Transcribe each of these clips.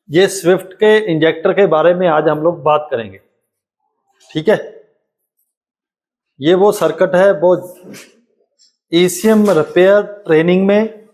ये स्विफ्ट के इंजेक्टर के बारे में आज हम लोग बात करेंगे। ठीक है, ये वो सर्किट है, वो ईसीएम रिपेयर ट्रेनिंग में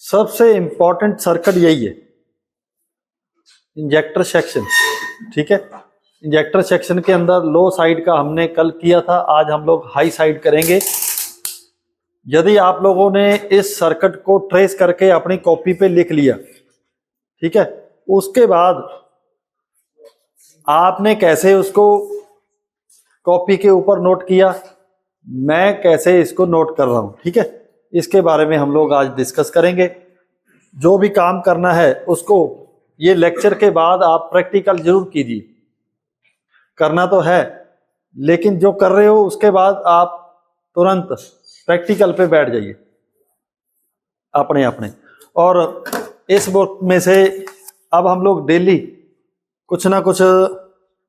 सबसे इंपॉर्टेंट सर्किट यही है, इंजेक्टर सेक्शन। ठीक है, इंजेक्टर सेक्शन के अंदर लो साइड का हमने कल किया था, आज हम लोग हाई साइड करेंगे। यदि आप लोगों ने इस सर्किट को ट्रेस करके अपनी कॉपी पे लिख लिया, ठीक है, उसके बाद आपने कैसे उसको कॉपी के ऊपर नोट किया, मैं कैसे इसको नोट कर रहा हूं, ठीक है, इसके बारे में हम लोग आज डिस्कस करेंगे। जो भी काम करना है उसको ये लेक्चर के बाद आप प्रैक्टिकल जरूर कीजिए। करना तो है, लेकिन जो कर रहे हो उसके बाद आप तुरंत प्रैक्टिकल पे बैठ जाइए अपने अपने। और इस बुक में से अब हम लोग डेली कुछ ना कुछ,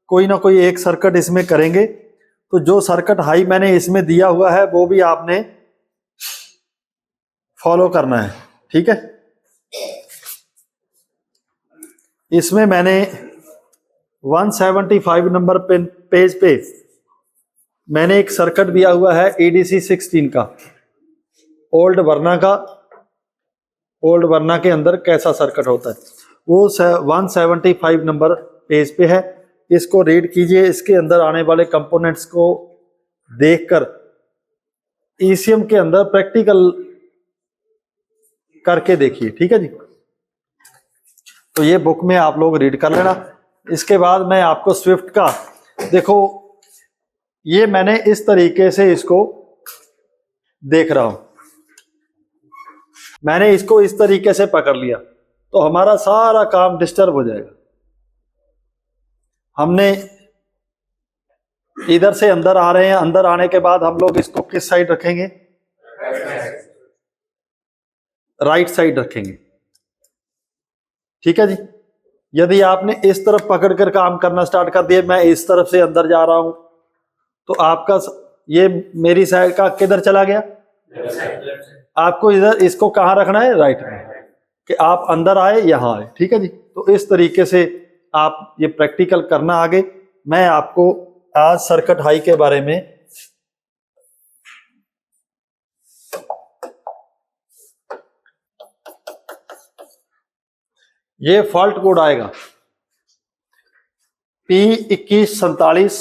कोई ना कोई एक सर्किट इसमें करेंगे। तो जो सर्किट हाई मैंने इसमें दिया हुआ है वो भी आपने फॉलो करना है। ठीक है, इसमें मैंने 175 नंबर पेज पे मैंने एक सर्किट दिया हुआ है एडीसी 16 का, ओल्ड वर्ना का। ओल्ड वर्ना के अंदर कैसा सर्किट होता है वो 175 नंबर पेज पे है। इसको रीड कीजिए, इसके अंदर आने वाले कंपोनेंट्स को देखकर ईसीएम के अंदर प्रैक्टिकल करके देखिए। ठीक है जी, तो ये बुक में आप लोग रीड कर लेना। इसके बाद मैं आपको स्विफ्ट का, देखो ये मैंने इस तरीके से इसको देख रहा हूं, मैंने इसको इस तरीके से पकड़ लिया तो हमारा सारा काम डिस्टर्ब हो जाएगा। हमने इधर से अंदर आ रहे हैं, अंदर आने के बाद हम लोग इसको किस साइड रखेंगे, राइट साइड रखेंगे। ठीक है जी, यदि आपने इस तरफ पकड़ कर काम करना स्टार्ट कर दिया, मैं इस तरफ से अंदर जा रहा हूं, तो आपका ये मेरी साइड का किधर चला गया, आपको इधर इसको कहां रखना है, राइट में, कि आप अंदर आए यहां आए। ठीक है जी, तो इस तरीके से आप ये प्रैक्टिकल करना आगे। मैं आपको आज सर्किट हाई के बारे में ये फॉल्ट कोड आएगा P2147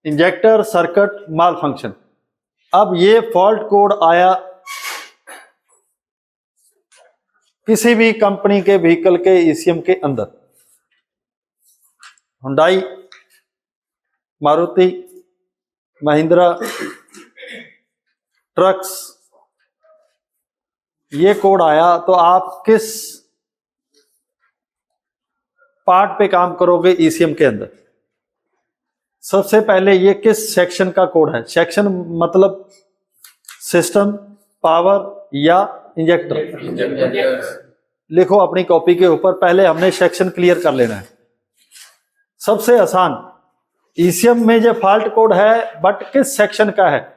इंजेक्टर सर्किट माल फंक्शन। अब ये फॉल्ट कोड आया किसी भी कंपनी के व्हीकल के ईसीएम के अंदर, हुंडई, मारुति, महिंद्रा, ट्रक्स, ये कोड आया तो आप किस पार्ट पे काम करोगे ईसीएम के अंदर। सबसे पहले ये किस सेक्शन का कोड है, सेक्शन मतलब सिस्टम, पावर या इंजेक्टर। लिखो अपनी कॉपी के ऊपर, पहले हमने सेक्शन क्लियर कर लेना है। सबसे आसान, ईसीएम में जो फॉल्ट कोड है बट किस सेक्शन का है,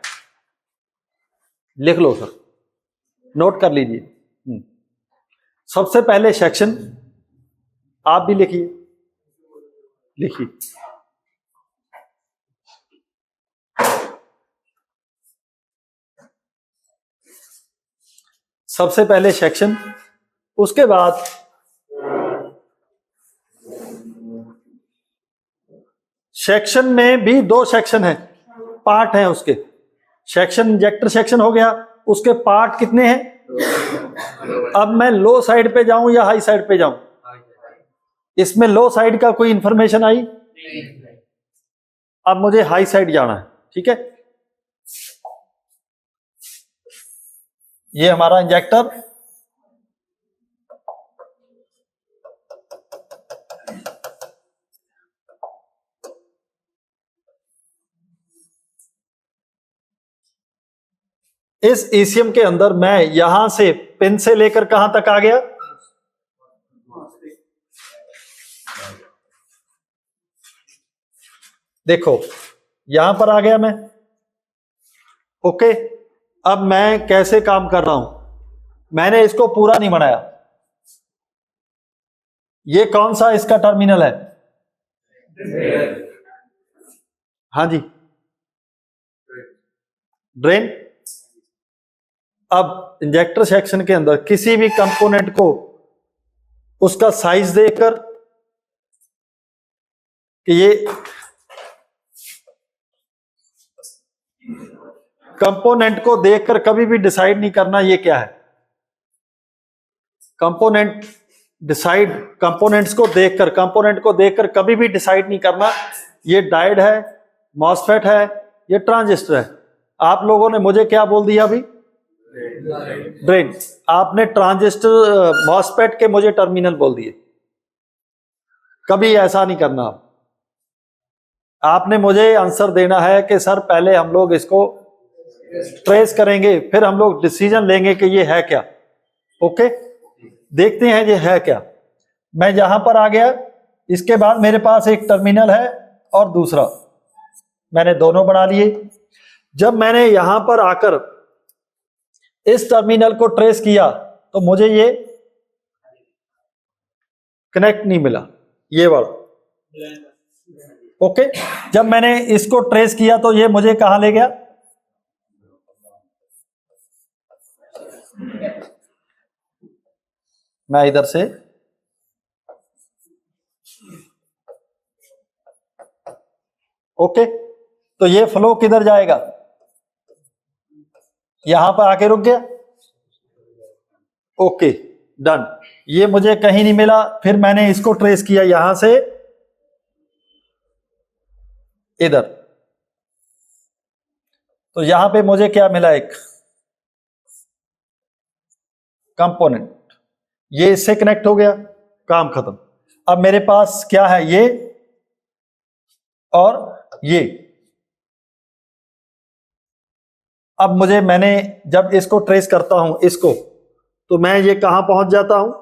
लिख लो सर, नोट कर लीजिए। सबसे पहले सेक्शन, आप भी लिखिए, लिखिए। सबसे पहले सेक्शन, उसके बाद सेक्शन में भी दो सेक्शन है, पार्ट है उसके। सेक्शन इंजेक्टर सेक्शन हो गया, उसके पार्ट कितने हैं। अब मैं लो साइड पे जाऊं या हाई साइड पे जाऊं, इसमें लो साइड का कोई इंफॉर्मेशन आई, अब मुझे हाई साइड जाना है। ठीक है, ये हमारा इंजेक्टर, इस ईसीएम के अंदर मैं यहां से पिन से लेकर कहां तक आ गया, देखो यहां पर आ गया मैं। ओके, अब मैं कैसे काम कर रहा हूं, मैंने इसको पूरा नहीं बनाया, ये कौन सा इसका टर्मिनल है? हाँ जी, ड्रेन। अब इंजेक्टर सेक्शन के अंदर किसी भी कंपोनेंट को उसका साइज देखकर कि ये कंपोनेंट को देखकर कभी भी डिसाइड नहीं करना ये क्या है। कंपोनेंट्स को देखकर कभी भी डिसाइड नहीं करना ये डायोड है, मॉसफेट है, ये ट्रांजिस्टर है। आप लोगों ने मुझे क्या बोल दिया अभी? ड्रेन। आपने ट्रांजिस्टर मॉसफेट के मुझे टर्मिनल बोल दिए। कभी ऐसा नहीं करना। आपने मुझे आंसर देना है कि सर पहले हम लोग इसको ट्रेस करेंगे, फिर हम लोग डिसीजन लेंगे कि ये है क्या। ओके, देखते हैं ये है क्या। मैं यहां पर आ गया, इसके बाद मेरे पास एक टर्मिनल है और दूसरा, मैंने दोनों बना लिए। जब मैंने यहां पर आकर इस टर्मिनल को ट्रेस किया तो मुझे ये कनेक्ट नहीं मिला, ये वाला। ओके, जब मैंने इसको ट्रेस किया तो ये मुझे कहां ले गया? मैं इधर से ओके, तो ये फ्लो किधर जाएगा? यहां पर आके रुक गया। Okay, done. ये मुझे कहीं नहीं मिला, फिर मैंने इसको ट्रेस किया यहां से इधर, तो यहां पे मुझे क्या मिला? एक कंपोनेंट, ये इससे कनेक्ट हो गया, काम खत्म। अब मेरे पास क्या है? ये और ये। अब मैंने जब इसको ट्रेस करता हूं इसको, तो मैं ये कहां पहुंच जाता हूं?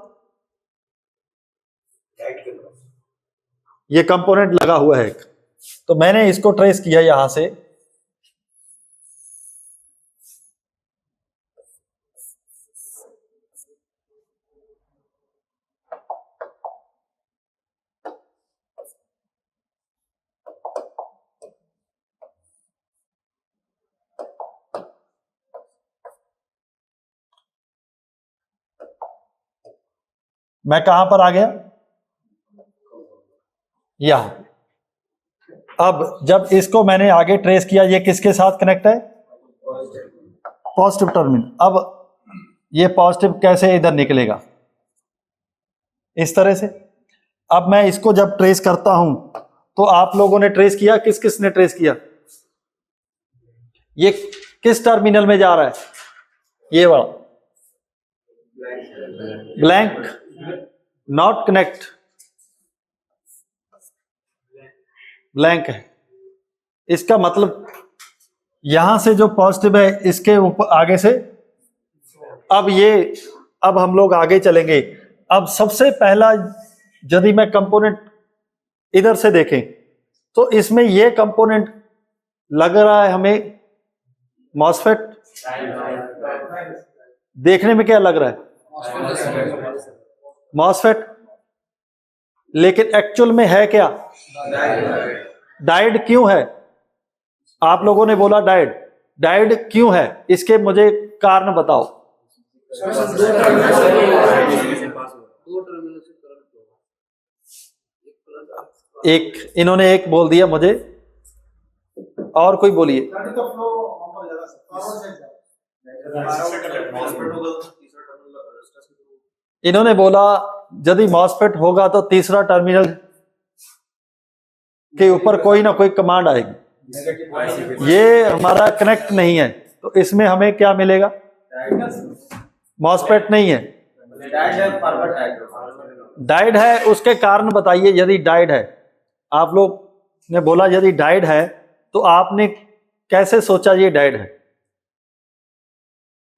ये कंपोनेंट लगा हुआ है एक, तो मैंने इसको ट्रेस किया यहां से, मैं कहां पर आ गया? यहां। अब जब इसको मैंने आगे ट्रेस किया, ये किसके साथ कनेक्ट है? Positive terminal. अब ये पॉजिटिव कैसे इधर निकलेगा? इस तरह से। अब मैं इसको जब ट्रेस करता हूं तो आप लोगों ने ट्रेस किया, किस किस ने ट्रेस किया? ये किस टर्मिनल में जा रहा है? ये वाला ब्लैंक, नॉट कनेक्ट, ब्लैंक है। इसका मतलब यहां से जो पॉजिटिव है इसके ऊपर आगे से। अब हम लोग आगे चलेंगे। अब सबसे पहला यदि मैं कंपोनेंट इधर से देखें तो इसमें ये कंपोनेंट लग रहा है हमें मॉसफेट। देखने में क्या लग रहा है? मॉसफेट, लेकिन एक्चुअल में है क्या? डायोड। क्यों है? आप लोगों ने बोला डायोड। डायोड क्यों है? इसके मुझे कारण बताओ। एक इन्होंने एक बोल दिया मुझे, और कोई बोलिए। इन्होंने बोला यदि मॉसफेट होगा तो तीसरा टर्मिनल के ऊपर कोई ना कोई कमांड आएगी। ये हमारा कनेक्ट नहीं है, तो इसमें हमें क्या मिलेगा? मॉसफेट नहीं है, डायोड है। उसके कारण बताइए। यदि डायोड है, आप लोग ने बोला यदि डायोड है, तो आपने कैसे सोचा ये डायोड है?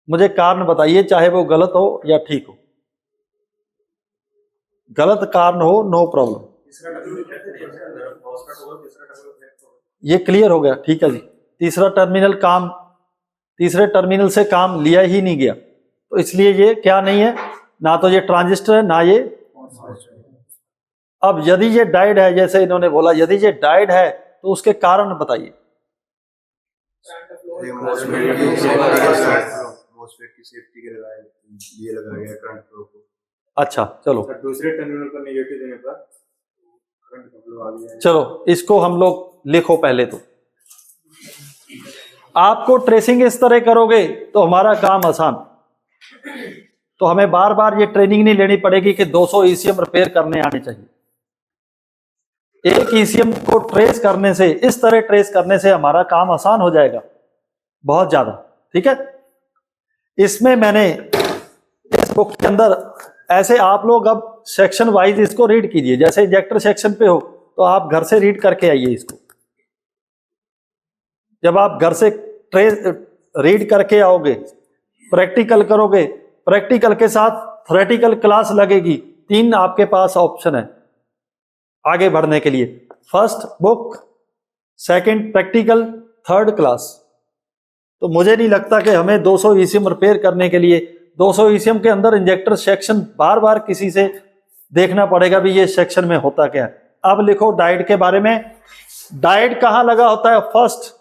मुझे कारण बताइए, चाहे वो गलत हो या ठीक हो। गलत कारण हो, नो प्रॉब्लम। ये क्लियर हो गया, ठीक है जी। तीसरे टर्मिनल से काम लिया ही नहीं गया, तो इसलिए ये क्या नहीं है, ना तो ये ट्रांजिस्टर है ना ये। अब यदि ये डाइड है, जैसे इन्होंने बोला, यदि ये डाइड है तो उसके कारण बताइए। अच्छा चलो, दूसरे टर्मिनल पर नेगेटिव देने पर करंट का फ्लो आ गया है। चलो इसको हम लोग लिखो पहले। तो आपको ट्रेसिंग इस तरह करोगे तो हमारा काम आसान, तो हमें बार बार ये ट्रेनिंग नहीं लेनी पड़ेगी कि 200 ईसीएम रिपेयर करने आने चाहिए। एक ईसीएम को ट्रेस करने से, इस तरह ट्रेस करने से हमारा काम आसान हो जाएगा बहुत ज्यादा। ठीक है, इसमें मैंने इस बुक के अंदर ऐसे, आप लोग अब सेक्शन वाइज इसको रीड कीजिए। जैसे इंजेक्टर सेक्शन पे हो तो आप घर से रीड करके आइए इसको। जब आप घर से ट्रेस रीड करके आओगे, प्रैक्टिकल करोगे, प्रैक्टिकल के साथ थ्योरेटिकल क्लास लगेगी। 3 आपके पास ऑप्शन है आगे बढ़ने के लिए, first book, second practical, third class. तो मुझे नहीं लगता कि हमें 200 ईसीएम रिपेयर करने के लिए 200 ईसीएम के अंदर इंजेक्टर सेक्शन बार बार किसी से देखना पड़ेगा भी ये सेक्शन में होता क्या है। अब लिखो डायोड के बारे में। डायोड कहां लगा होता है? फर्स्ट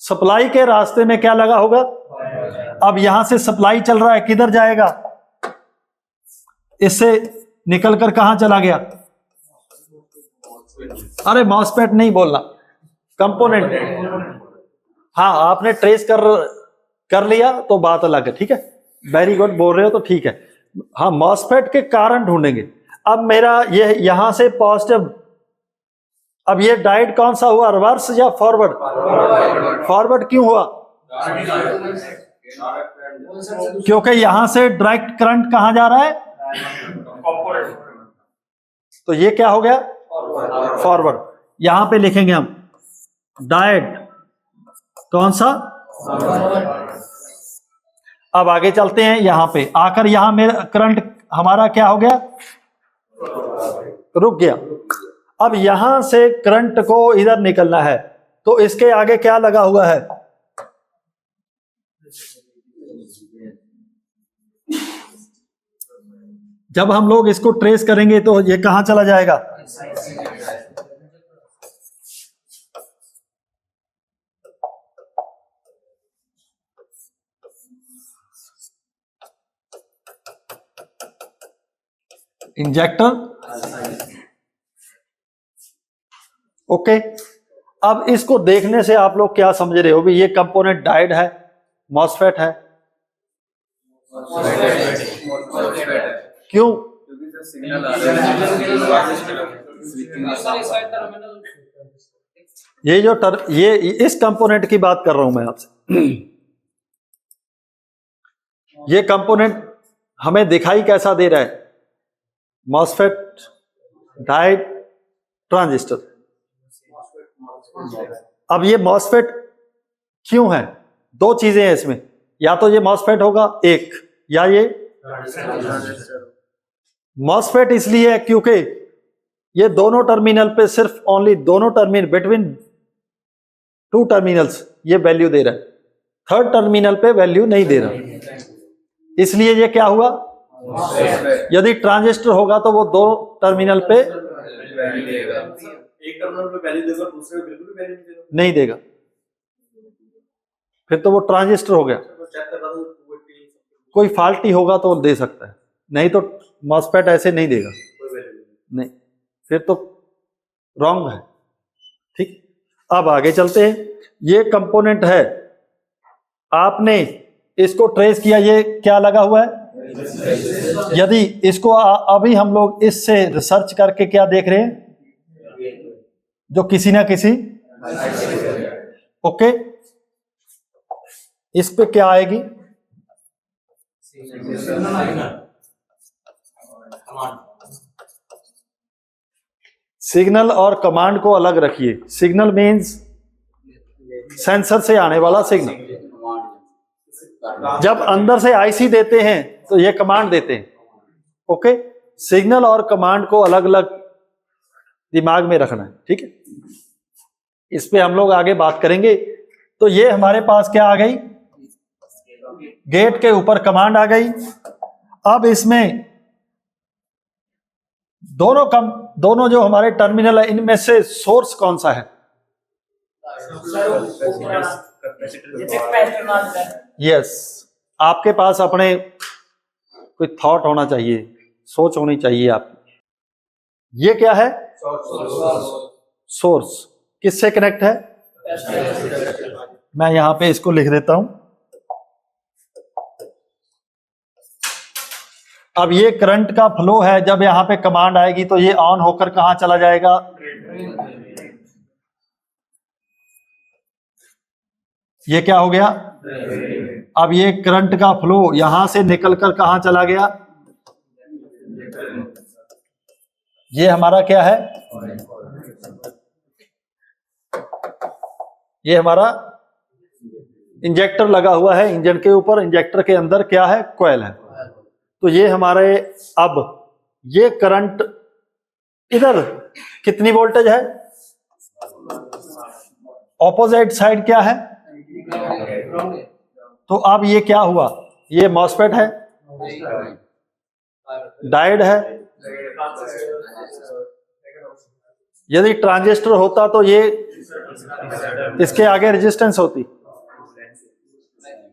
सप्लाई के रास्ते में क्या लगा होगा? अब यहां से सप्लाई चल रहा है, किधर जाएगा? इससे निकलकर कहां चला गया? अरे मॉसफेट नहीं बोलना, कंपोनेंट। हाँ, आपने ट्रेस कर लिया तो बात अलग है। ठीक है, वेरी गुड, बोल रहे हो तो ठीक है। हाँ, मॉसफेट के कारण ढूंढेंगे। अब मेरा ये यहां से पॉजिटिव, अब ये डायोड कौन सा हुआ, रिवर्स या फॉरवर्ड? फॉरवर्ड क्यों हुआ? क्योंकि यहां से डायरेक्ट करंट कहां जा रहा है? तो ये क्या हो गया? फॉरवर्ड। यहां पे लिखेंगे हम डायोड कौन सा? अब आगे चलते हैं। यहां पे आकर यहां मेरा करंट हमारा क्या हो गया? रुक गया। अब यहां से करंट को इधर निकलना है, तो इसके आगे क्या लगा हुआ है? जब हम लोग इसको ट्रेस करेंगे तो ये कहां चला जाएगा? इंजेक्टर। ओके, अब इसको देखने से आप लोग क्या समझ रहे हो भी ये कंपोनेंट डायोड है, मॉसफेट है? क्यों? ये जो ये इस कंपोनेंट की बात कर रहा हूं मैं आपसे। ये कंपोनेंट हमें दिखाई कैसा दे रहा है? MOSFET, diode, transistor. अब ये मॉसफेट क्यों है? 2 चीजें हैं इसमें, या तो ये मॉसफेट होगा एक, या ये मॉसफेट इसलिए है क्योंकि ये दोनों टर्मिनल पे सिर्फ ओनली दोनों टर्मिनल बिटवीन 2 टर्मिनल्स ये वैल्यू दे रहा है, थर्ड टर्मिनल पे वैल्यू नहीं दे रहा। इसलिए ये क्या हुआ? यदि ट्रांजिस्टर होगा तो वो 2 टर्मिनल पे एक टर्मिनल पे वैल्यू देगा, दूसरे पे बिल्कुल वैल्यू नहीं देगा, फिर तो वो ट्रांजिस्टर हो गया। कोई फाल्टी होगा तो दे सकता है, नहीं तो मॉसफेट ऐसे नहीं देगा, नहीं, फिर तो रॉन्ग है। ठीक, अब आगे चलते हैं। ये कंपोनेंट है, आपने इसको ट्रेस किया, ये क्या लगा हुआ है? यदि इसको अभी हम लोग इससे रिसर्च करके क्या देख रहे हैं? जो किसी ना किसी, ओके, इस पे क्या आएगी? सिग्नल और कमांड को अलग रखिए। सिग्नल मीन्स सेंसर से आने वाला सिग्नल। जब अंदर से आईसी देते हैं तो ये कमांड देते हैं। ओके, सिग्नल और कमांड को अलग अलग दिमाग में रखना है। ठीक है, इस पे हम लोग आगे बात करेंगे। तो ये हमारे पास क्या आ गई? गेट के ऊपर कमांड आ गई। अब इसमें दोनों जो हमारे टर्मिनल है इनमें से सोर्स कौन सा है? यस, आपके पास अपने कोई थॉट होना चाहिए, सोच होनी चाहिए आपकी। ये क्या है? सोर्स किससे कनेक्ट है? मैं यहां पे इसको लिख देता हूं। अब ये करंट का फ्लो है, जब यहां पे कमांड आएगी तो ये ऑन होकर कहां चला जाएगा? ये क्या हो गया? अब ये करंट का फ्लो यहां से निकलकर कहां चला गया? ये हमारा क्या है? ये हमारा इंजेक्टर लगा हुआ है इंजन के ऊपर। इंजेक्टर के अंदर क्या है? कॉइल है। तो ये हमारे, अब ये करंट इधर कितनी वोल्टेज है? ऑपोजिट साइड क्या है? तो अब ये क्या हुआ? ये मॉसफेट है, डायोड है। यदि ट्रांजिस्टर होता तो ये इसके आगे रेजिस्टेंस होती,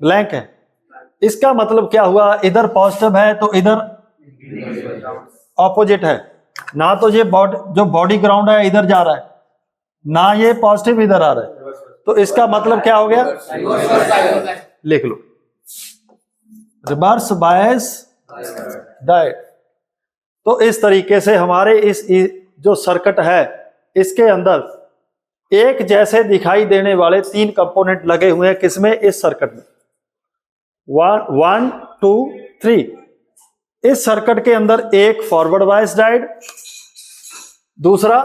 ब्लैंक है। इसका मतलब क्या हुआ? इधर पॉजिटिव है तो इधर ऑपोजिट है। ना तो ये जो बॉडी ग्राउंड है इधर जा रहा है, ना ये पॉजिटिव इधर आ रहा है। तो इसका मतलब क्या हो गया? लिख लो, रिवर्स बायस डायोड। तो इस तरीके से हमारे इस जो सर्किट है इसके अंदर एक जैसे दिखाई देने वाले 3 कंपोनेंट लगे हुए हैं। किसमें? इस सर्किट में। 1 2 3। इस सर्किट के अंदर एक फॉरवर्ड बायस डायोड, दूसरा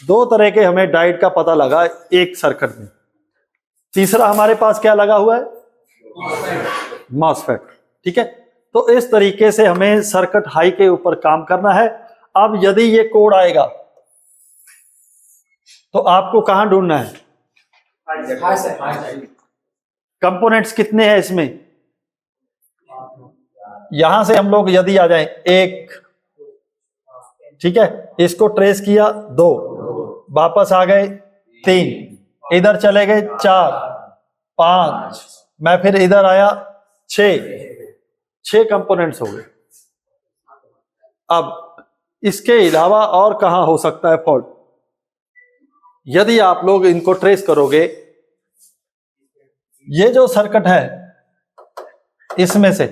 दो तरह के हमें डायोड का पता लगा एक सर्किट में। तीसरा हमारे पास क्या लगा हुआ है? मॉसफेट। ठीक है। तो इस तरीके से हमें सर्किट हाई के ऊपर काम करना है। अब यदि ये कोड आएगा तो आपको कहां ढूंढना है? कंपोनेंट्स कितने हैं इसमें? यहां से हम लोग यदि आ जाएं, 1, ठीक है, इसको ट्रेस किया 2, वापस आ गए 3, इधर चले गए 4 5, मैं फिर इधर आया 6 कंपोनेंट्स हो गए। अब इसके अलावा और कहां हो सकता है फॉल्ट? यदि आप लोग इनको ट्रेस करोगे, ये जो सर्किट है इसमें से,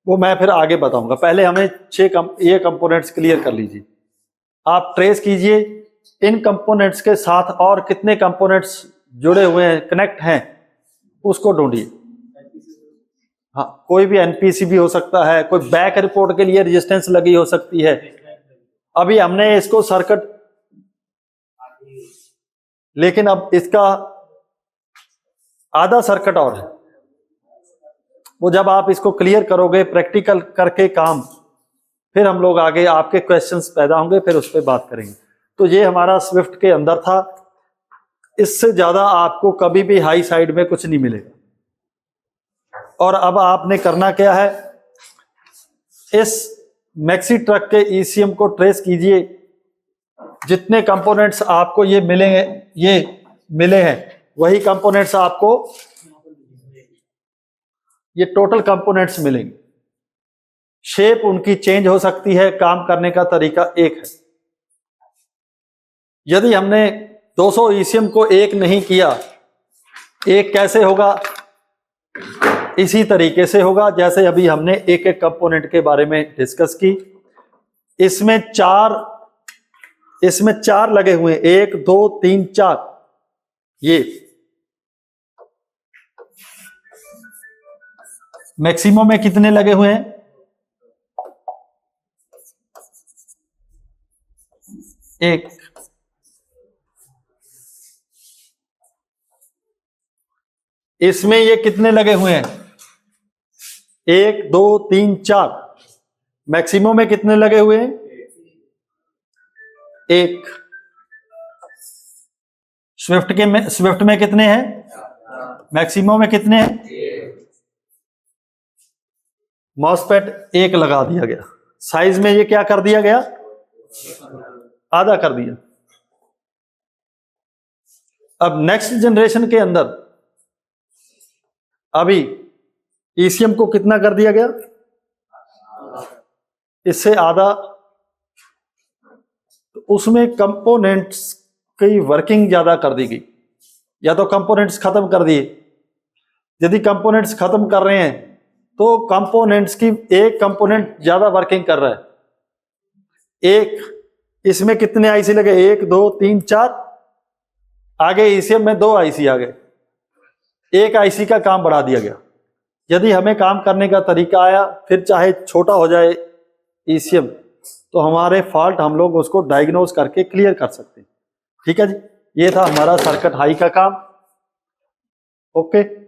वो मैं फिर आगे बताऊंगा। पहले हमें ये कंपोनेंट्स क्लियर कर लीजिए। आप ट्रेस कीजिए इन कंपोनेंट्स के साथ और कितने कंपोनेंट्स जुड़े हुए हैं, कनेक्ट हैं, उसको ढूंढिए। हाँ, कोई भी एनपीसी भी हो सकता है, कोई बैक रिपोर्ट के लिए रेजिस्टेंस लगी हो सकती है। अभी हमने इसको सर्किट, लेकिन अब इसका आधा सर्किट और है। वो जब आप इसको क्लियर करोगे प्रैक्टिकल करके काम, फिर हम लोग आगे आपके क्वेश्चंस पैदा होंगे, फिर उस पर बात करेंगे। तो ये हमारा स्विफ्ट के अंदर था। इससे ज्यादा आपको कभी भी हाई साइड में कुछ नहीं मिलेगा। और अब आपने करना क्या है? इस मैक्सी ट्रक के ईसीएम को ट्रेस कीजिए। जितने कंपोनेंट्स आपको ये मिले हैं वही कंपोनेंट्स आपको, ये टोटल कंपोनेंट्स मिलेंगे। शेप उनकी चेंज हो सकती है, काम करने का तरीका एक है। यदि हमने 200 ईसीएम को एक नहीं किया, एक कैसे होगा? इसी तरीके से होगा जैसे अभी हमने एक एक कंपोनेंट के बारे में डिस्कस की। इसमें चार लगे हुए हैं, 1 2 3 4। ये मैक्सिमम में कितने लगे हुए हैं? 1। इसमें ये कितने लगे हुए हैं? 1 2 3 4। मैक्सिमम में कितने लगे हुए हैं? 1। स्विफ्ट में कितने हैं? मैक्सिमम में कितने हैं? मॉसफेट एक लगा दिया गया, साइज में ये क्या कर दिया गया, आधा कर दिया। अब नेक्स्ट जनरेशन के अंदर अभी ईसीएम को कितना कर दिया गया, इससे आधा। तो उसमें कंपोनेंट्स की वर्किंग ज्यादा कर दी गई, या तो कंपोनेंट्स खत्म कर दिए। यदि कंपोनेंट्स खत्म कर रहे हैं तो कंपोनेंट्स की एक कंपोनेंट ज्यादा वर्किंग कर रहा है। एक इसमें कितने आईसी लगे, 1 2 3 4, आगे ईसीएम में 2 आईसी आ गए, एक आईसी का काम बढ़ा दिया गया। यदि हमें काम करने का तरीका आया, फिर चाहे छोटा हो जाए ईसीएम, तो हमारे फॉल्ट हम लोग उसको डायग्नोज करके क्लियर कर सकते हैं। ठीक है जी, ये था हमारा सर्किट हाई का काम। ओके।